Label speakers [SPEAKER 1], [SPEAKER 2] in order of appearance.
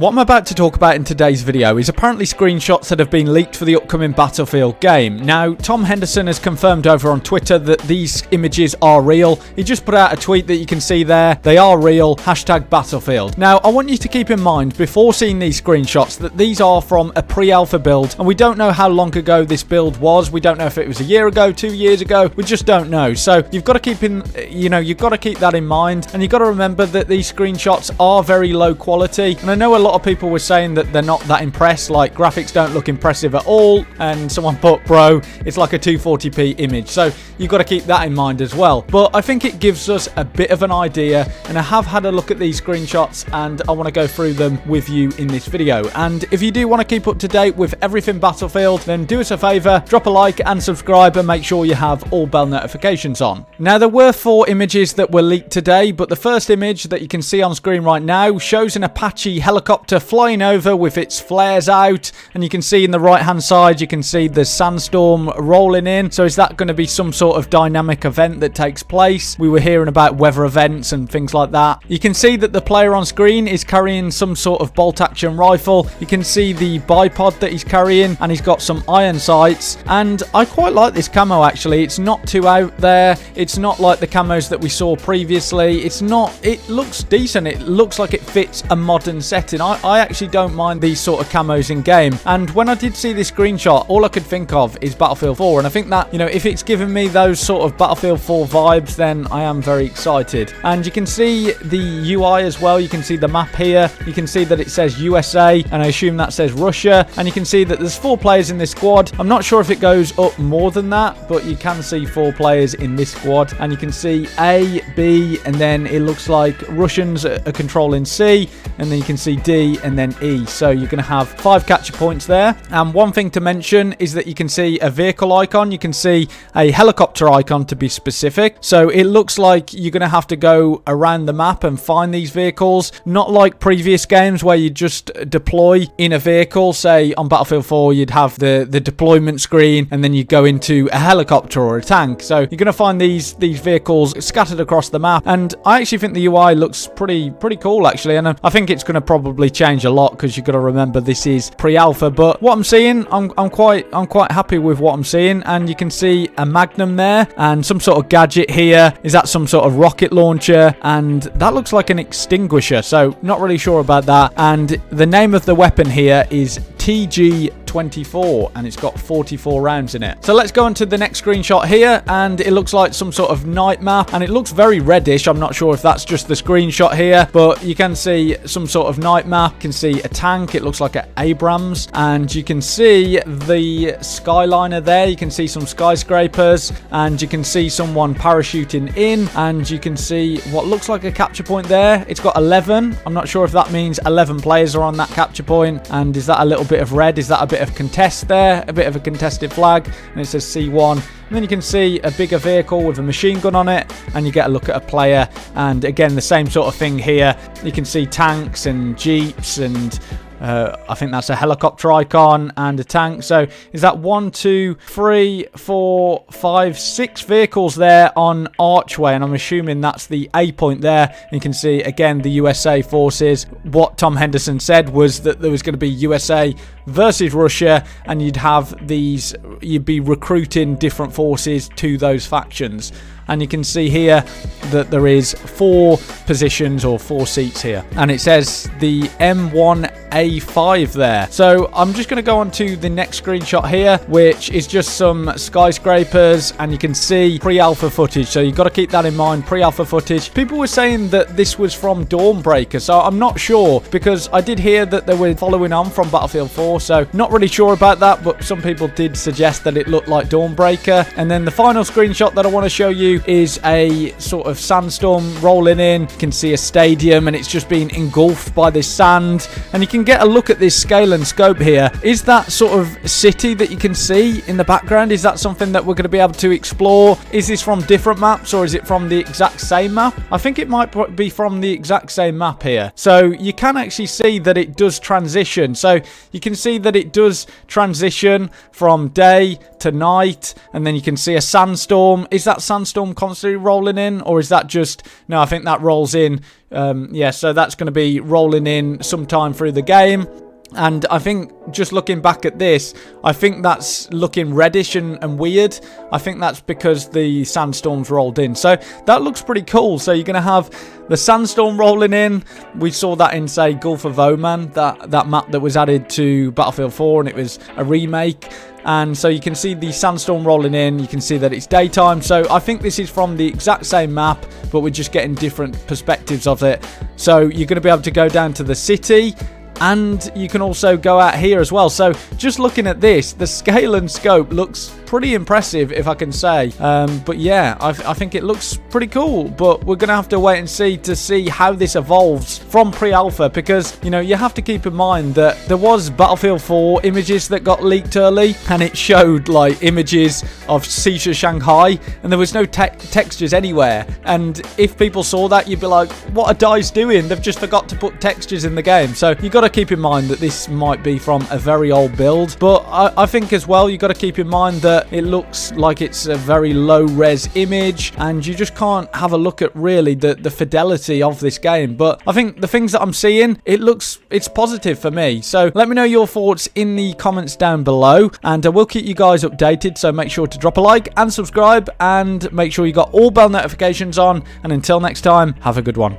[SPEAKER 1] What I'm about to talk about in today's video is apparently screenshots that have been leaked for the upcoming Battlefield game. Now, Tom Henderson has confirmed over on Twitter that these images are real. He just put out a tweet that you can see there. They are real. Hashtag Battlefield. Now, I want you to keep in mind before seeing these screenshots that these are from a pre-alpha build, and we don't know how long ago this build was. We don't know if it was a year ago, 2 years ago. We just don't know. So you've got to keep you've got to keep that in mind, and you've got to remember that these screenshots are very low quality. And I know a lot of people were saying that they're not that impressed, like graphics don't look impressive at all, and someone put, bro, it's like a 240p image. So you've got to keep that in mind as well. But I think it gives us a bit of an idea, and I have had a look at these screenshots and I want to go through them with you in this video. And if you do want to keep up to date with everything Battlefield, then do us a favor, drop a like and subscribe, and make sure you have all bell notifications on. Now, there were 4 images that were leaked today, but the first image that you can see on screen right now shows an Apache helicopter flying over with its flares out, and you can see in the right hand side you can see the sandstorm rolling in. So is that going to be some sort of dynamic event that takes place? We were hearing about weather events and things like that. You can see that the player on screen is carrying some sort of bolt action rifle. You can see the bipod that he's carrying, and he's got some iron sights, and I quite like this camo actually. It's not too out there. It's not like the camos that we saw previously. It looks decent. It looks like it fits a modern setting. I actually don't mind these sort of camos in game, and when I did see this screenshot, all I could think of is Battlefield 4, and I think that, if it's giving me those sort of Battlefield 4 vibes, then I am very excited. And you can see the UI as well. You can see the map here. You can see that it says USA, and I assume that says Russia, and you can see that there's 4 players in this squad. I'm not sure if it goes up more than that, but you can see 4 players in this squad, and you can see A, B, and then it looks like Russians are controlling C, and then you can see D and then E. So you're going to have 5 capture points there. And one thing to mention is that you can see a vehicle icon. You can see a helicopter icon, to be specific. So it looks like you're going to have to go around the map and find these vehicles, not like previous games where you just deploy in a vehicle. Say on Battlefield 4 you'd have the deployment screen, and then you go into a helicopter or a tank. So you're going to find these vehicles scattered across the map, and I actually think the UI looks pretty cool actually, and I think it's going to probably change a lot, because you've got to remember this is pre-alpha. But what I'm seeing, I'm quite happy with what I'm seeing. And you can see a Magnum there and some sort of gadget here. Is that some sort of rocket launcher? And that looks like an extinguisher, so not really sure about that. And the name of the weapon here is TG-24, and it's got 44 rounds in it. So let's go on to the next screenshot here, and it looks like some sort of night map, and it looks very reddish. I'm not sure if that's just the screenshot here, but you can see some sort of night map. You can see a tank. It looks like an Abrams, and you can see the skyliner there. You can see some skyscrapers, and you can see someone parachuting in, and you can see what looks like a capture point there. It's got 11. I'm not sure if that means 11 players are on that capture point. And is that a little bit of red? Is that a bit of contest there? A bit of a contested flag, and it says C1. And then you can see a bigger vehicle with a machine gun on it, and you get a look at a player. And again, the same sort of thing here. You can see tanks and jeeps, and I think that's a helicopter icon and a tank. So is that 1, 2, 3, 4, 5, 6 vehicles there on Archway, and I'm assuming that's the A point there. And you can see again the USA forces. What Tom Henderson said was that there was going to be USA versus Russia, and you'd be recruiting different forces to those factions. And you can see here that there is 4 positions or 4 seats here, and it says the M1A5 there. So I'm just going to go on to the next screenshot here, which is just some skyscrapers, and you can see pre-alpha footage. So you've got to keep that in mind, pre-alpha footage. People were saying that this was from Dawnbreaker, so I'm not sure, because I did hear that they were following on from Battlefield 4, so not really sure about that, but some people did suggest that it looked like Dawnbreaker. And then the final screenshot that I want to show you is a sort of sandstorm rolling in. You can see a stadium, and it's just been engulfed by this sand, and you can get a look at this scale and scope here. Is that sort of city that you can see in the background, is that something that we're going to be able to explore? Is this from different maps, or is it from the exact same map? I think it might be from the exact same map here. So you can actually see that it does transition. So you can see that it does transition from day to night, and then you can see a sandstorm. Is that sandstorm constantly rolling in, or is that just... No, I think that rolls in. Yeah, so that's going to be rolling in sometime through the game. And I think, just looking back at this, I think that's looking reddish and weird. I think that's because the sandstorms rolled in. So that looks pretty cool. So you're going to have the sandstorm rolling in. We saw that in, say, Gulf of Oman, that map that was added to Battlefield 4, and it was a remake. And so you can see the sandstorm rolling in. You can see that it's daytime. So I think this is from the exact same map, but we're just getting different perspectives of it. So you're going to be able to go down to the city, and you can also go out here as well. So just looking at this, the scale and scope looks pretty impressive, if I can say. But yeah, I think it looks pretty cool. But we're going to have to wait and see how this evolves from pre-alpha, because, you know, you have to keep in mind that there was Battlefield 4 images that got leaked early, and it showed like images of Sisha Shanghai, and there was no textures anywhere. And if people saw that, you'd be like, what are DICE doing? They've just forgot to put textures in the game. So you got to keep in mind that this might be from a very old build. But I think as well, you got to keep in mind that it looks like it's a very low res image, and you just can't have a look at really the fidelity of this game. But I think the things that I'm seeing, it's positive for me. So let me know your thoughts in the comments down below, and I will keep you guys updated. So make sure to drop a like and subscribe, and make sure you got all bell notifications on. And until next time, have a good one.